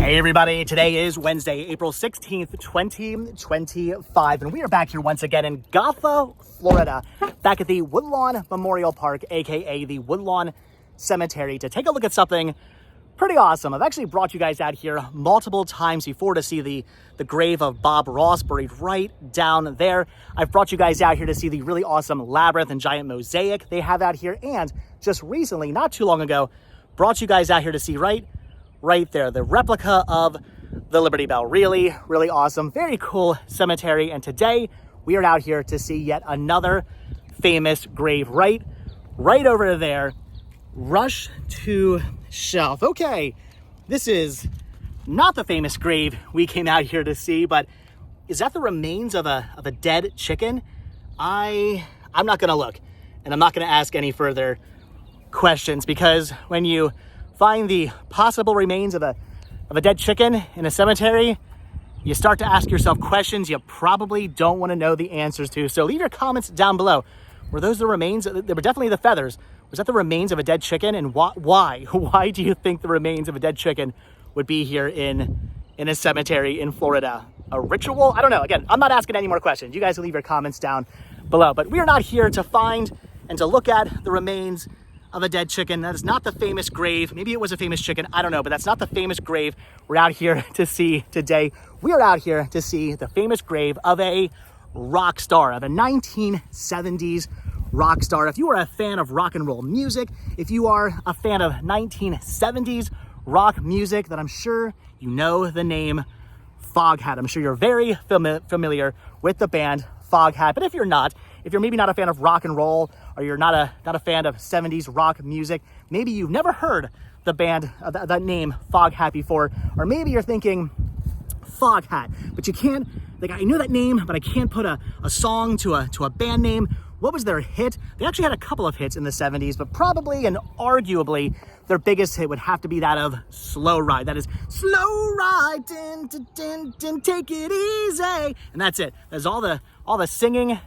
Hey everybody, today is Wednesday, April 16th, 2025, and we are back here once again in Gotha, Florida, back at the Woodlawn Memorial Park, aka the Woodlawn Cemetery, to take a look at something pretty awesome. I've actually brought you guys out here multiple times before to see the grave of Bob Ross buried right down there. I've brought you guys out here to see the really awesome labyrinth and giant mosaic they have out here, and just recently, not too long ago, brought you guys out here to see right there, the replica of the Liberty Bell. Really awesome, very cool cemetery. And today we are out here to see yet another famous grave right over there. Rush to shelf. Okay, this is not the famous grave we came out here to see, but is that the remains of a dead chicken? I'm not gonna look, and I'm not gonna ask any further questions, because when you find the possible remains of a dead chicken in a cemetery, you start to ask yourself questions you probably don't want to know the answers to. So leave your comments down below. Were those the remains? They were definitely the feathers. Was that the remains of a dead chicken? And why? Why do you think the remains of a dead chicken would be here in a cemetery in Florida? A ritual? I don't know. Again, I'm not asking any more questions. You guys will leave your comments down below. But we are not here to find and to look at the remains of a dead chicken. That is not the famous grave. Maybe it was a famous chicken, I don't know, but that's not the famous grave we're out here to see today. We are out here to see the famous grave of a rock star, of a 1970s rock star. If you are a fan of rock and roll music, if you are a fan of 1970s rock music, then I'm sure you know the name Foghat. I'm sure you're very familiar with the band Foghat. But if you're not, if you're maybe not a fan of rock and roll, or you're not a fan of 70s rock music, maybe you've never heard the band, that name Foghat before, or maybe you're thinking Foghat, but you can't, like, I know that name, but I can't put a song to a band name. What was their hit? They actually had a couple of hits in the 70s, but probably and arguably their biggest hit would have to be that of Slow Ride. That is Slow Ride, din, din, din, din, take it easy. And that's it. That's all the singing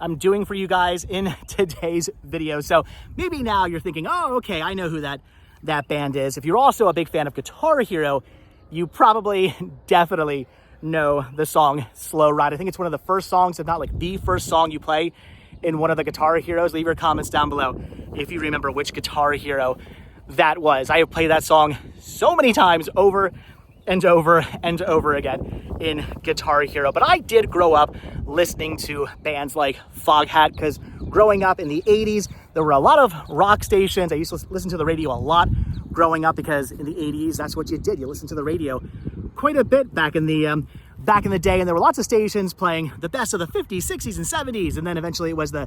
I'm doing for you guys in today's video. So maybe now you're thinking, oh, okay, I know who that band is. If you're also a big fan of Guitar Hero, you probably definitely know the song Slow Ride. I think it's one of the first songs, if not like the first song you play in one of the Guitar Heroes. Leave your comments down below if you remember which Guitar Hero that was. I have played that song so many times over and over and over again in Guitar Hero. But I did grow up listening to bands like Foghat, because growing up in the 80s, there were a lot of rock stations. I used to listen to the radio a lot growing up, because in the 80s, that's what you did. You listened to the radio quite a bit back in the day, and there were lots of stations playing the best of the 50s, 60s, and 70s, and then eventually it was the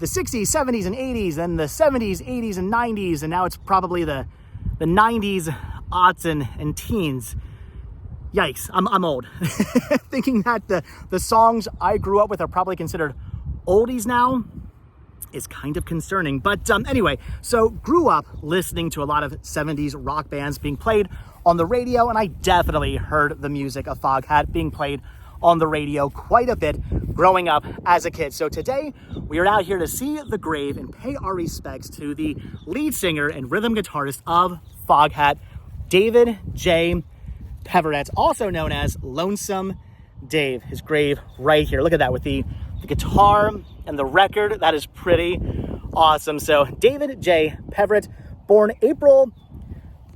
60s, 70s, and 80s, then the 70s, 80s, and 90s, and now it's probably the 90s, aughts, and teens. Yikes, I'm old. Thinking that the songs I grew up with are probably considered oldies now is kind of concerning. But anyway, so grew up listening to a lot of 70s rock bands being played on the radio, and I definitely heard the music of Foghat being played on the radio quite a bit growing up as a kid. So today we are out here to see the grave and pay our respects to the lead singer and rhythm guitarist of Foghat, David J. Peverett, also known as Lonesome Dave. His grave right here. Look at that with the guitar and the record. That is pretty awesome. So David J. Peverett, born April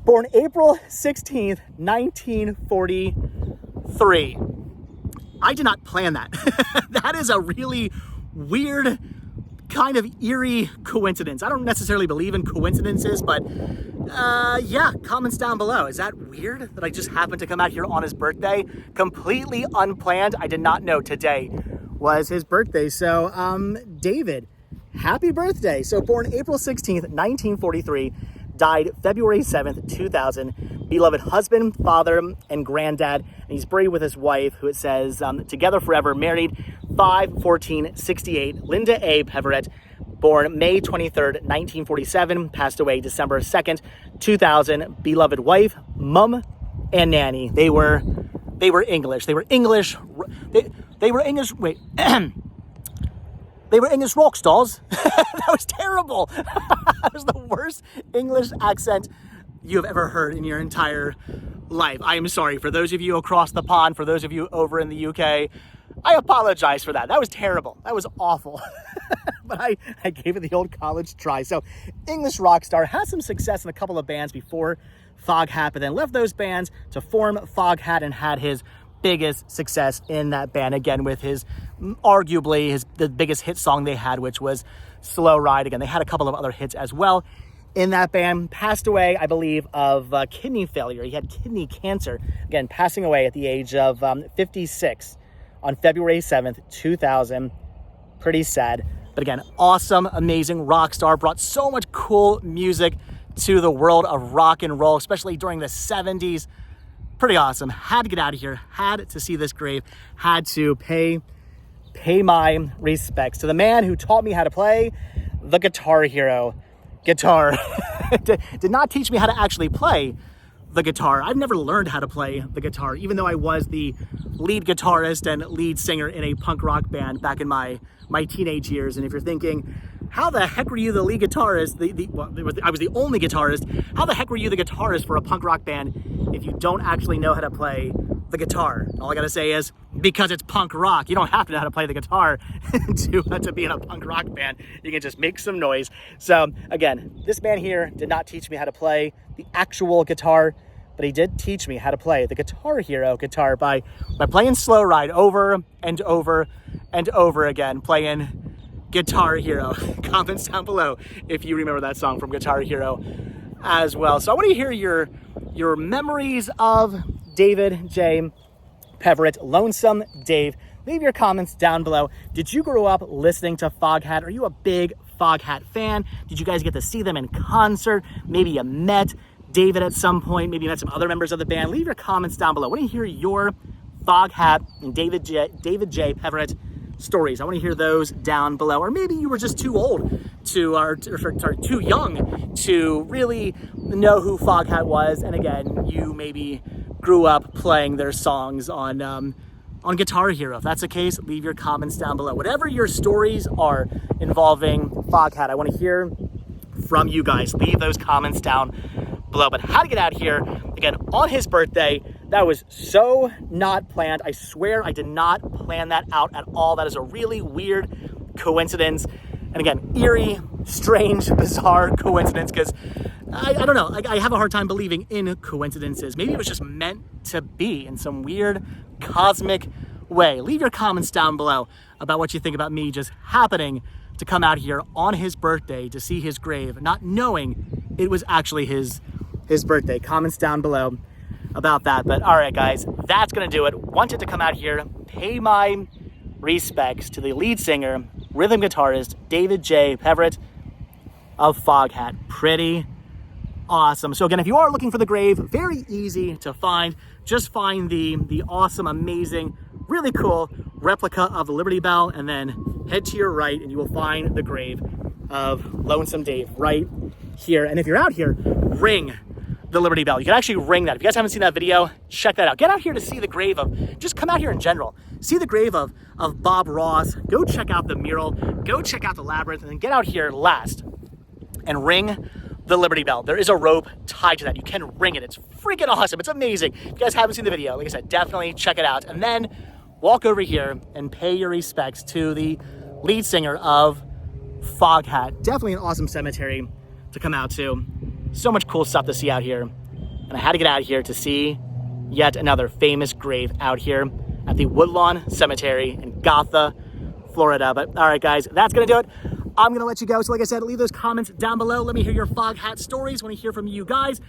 16th, 1943. I did not plan that. That is a really weird, kind of eerie coincidence. I don't necessarily believe in coincidences, but yeah, comments down below. Is that weird that I just happened to come out here on his birthday? Completely unplanned. I did not know today was his birthday. So, David, happy birthday. So born April 16th, 1943, died February 7th, 2000. Beloved husband, father, and granddad. And he's buried with his wife, who it says, together forever, married 5/14/68, Linda A. Peverett, born May 23rd, 1947, passed away December 2nd, 2000. Beloved wife, mom, and nanny. They were English. They were English. They were English. Wait. They were English rock stars. That was terrible. That was the worst English accent you have ever heard in your entire life. I am sorry for those of you across the pond, for those of you over in the UK. I apologize for that. That was terrible. That was awful. But I gave it the old college try. So English rock star, had some success in a couple of bands before Foghat, but then left those bands to form Foghat and had his biggest success in that band, again with his arguably the biggest hit song they had, which was Slow Ride. Again, they had a couple of other hits as well in that band. Passed away, I believe, of kidney failure. He had kidney cancer, again passing away at the age of 56 on February 7th, 2000. Pretty sad, but again, awesome, amazing rock star, brought so much cool music to the world of rock and roll, especially during the 70s. Pretty awesome. Had to get out of here, had to see this grave, had to pay my respects to the man who taught me how to play the guitar hero. Guitar. Did not teach me how to actually play the guitar. I've never learned how to play the guitar, even though I was the lead guitarist and lead singer in a punk rock band back in my teenage years. And if you're thinking, how the heck were you the lead guitarist? I was the only guitarist. How the heck were you the guitarist for a punk rock band if you don't actually know how to play the guitar? All I gotta say is, because it's punk rock, you don't have to know how to play the guitar to be in a punk rock band. You can just make some noise. So again, this man here did not teach me how to play the actual guitar, but he did teach me how to play the Guitar Hero guitar by playing Slow Ride over and over and over again, playing Guitar Hero. Comments down below if you remember that song from Guitar Hero as well. So I want to hear your memories of David J. Peverett, Lonesome Dave. Leave your comments down below. Did you grow up listening to Foghat? Are you a big Foghat fan? Did you guys get to see them in concert? Maybe you met David at some point. Maybe you met some other members of the band. Leave your comments down below. I want to hear your Foghat and David J. Peverett stories. I want to hear those down below. Or maybe you were just too old too young to really know who Foghat was. And again, you maybe grew up playing their songs on Guitar Hero. If that's the case, leave your comments down below. Whatever your stories are involving Foghat, I want to hear from you guys. Leave those comments down below. But how to get out here, again, on his birthday, that was so not planned. I swear I did not plan that out at all. That is a really weird coincidence. And again, eerie, strange, bizarre coincidence, because I don't know, I have a hard time believing in coincidences. Maybe it was just meant to be in some weird cosmic way. Leave your comments down below about what you think about me just happening to come out here on his birthday to see his grave, not knowing it was actually his birthday. Comments down below about that. But all right, guys, that's gonna do it. Wanted to come out here, pay my respects to the lead singer, rhythm guitarist, David J. Peverett of Foghat. Pretty awesome. So again, if you are looking for the grave, very easy to find. Just find the awesome, amazing, really cool replica of the Liberty Bell, and then head to your right and you will find the grave of Lonesome Dave right here. And if you're out here, ring the Liberty Bell. You can actually ring that. If you guys haven't seen that video, check that out. Get out here to see the grave of, just come out here in general. See the grave of Bob Ross. Go check out the mural. Go check out the labyrinth, and then get out here last and ring the Liberty Bell. There is a rope tied to that. You can ring it. It's freaking awesome. It's amazing. If you guys haven't seen the video, like I said, definitely check it out. And then walk over here and pay your respects to the lead singer of Foghat. Definitely an awesome cemetery to come out to. So much cool stuff to see out here. And I had to get out here to see yet another famous grave out here at the Woodlawn Cemetery in Gotha, Florida. But all right, guys, that's gonna do it. I'm gonna let you go. So like I said, leave those comments down below. Let me hear your Foghat stories. I want to hear from you guys.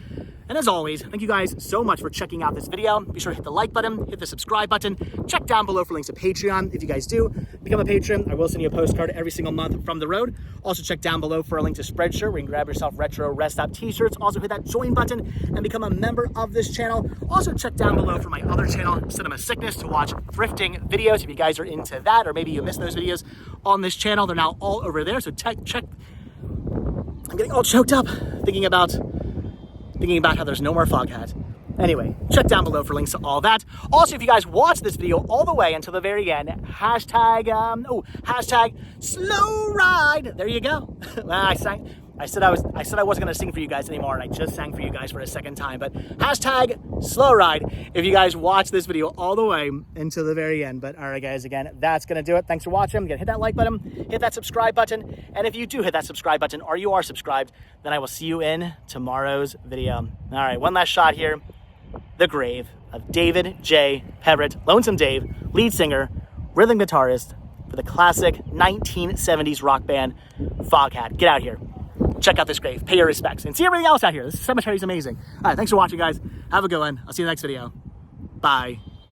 And as always, thank you guys so much for checking out this video. Be sure to hit the like button, hit the subscribe button. Check down below for links to Patreon. If you guys do become a patron, I will send you a postcard every single month from the road. Also check down below for a link to Spreadshirt, where you can grab yourself retro rest stop t-shirts. Also hit that join button and become a member of this channel. Also check down below for my other channel, Cinema Sickness, to watch thrifting videos if you guys are into that, or maybe you missed those videos on this channel. They're now all over there, so check. I'm getting all choked up thinking about how there's no more Foghat. Anyway, check down below for links to all that. Also, if you guys watch this video all the way until the very end, hashtag slow ride. There you go. I said I wasn't gonna sing for you guys anymore, and I just sang for you guys for a second time. But hashtag slow ride if you guys watch this video all the way until the very end. But all right, guys, again, that's gonna do it. Thanks for watching. Again, hit that like button, hit that subscribe button, and if you do hit that subscribe button or you are subscribed, then I will see you in tomorrow's video. All right, one last shot here. The grave of David J. Peverett, Lonesome Dave, lead singer, rhythm guitarist for the classic 1970s rock band Foghat. Get out here. Check out this grave, pay your respects, and see everything else out here. This cemetery is amazing. All right, thanks for watching, guys. Have a good one. I'll see you in the next video. Bye.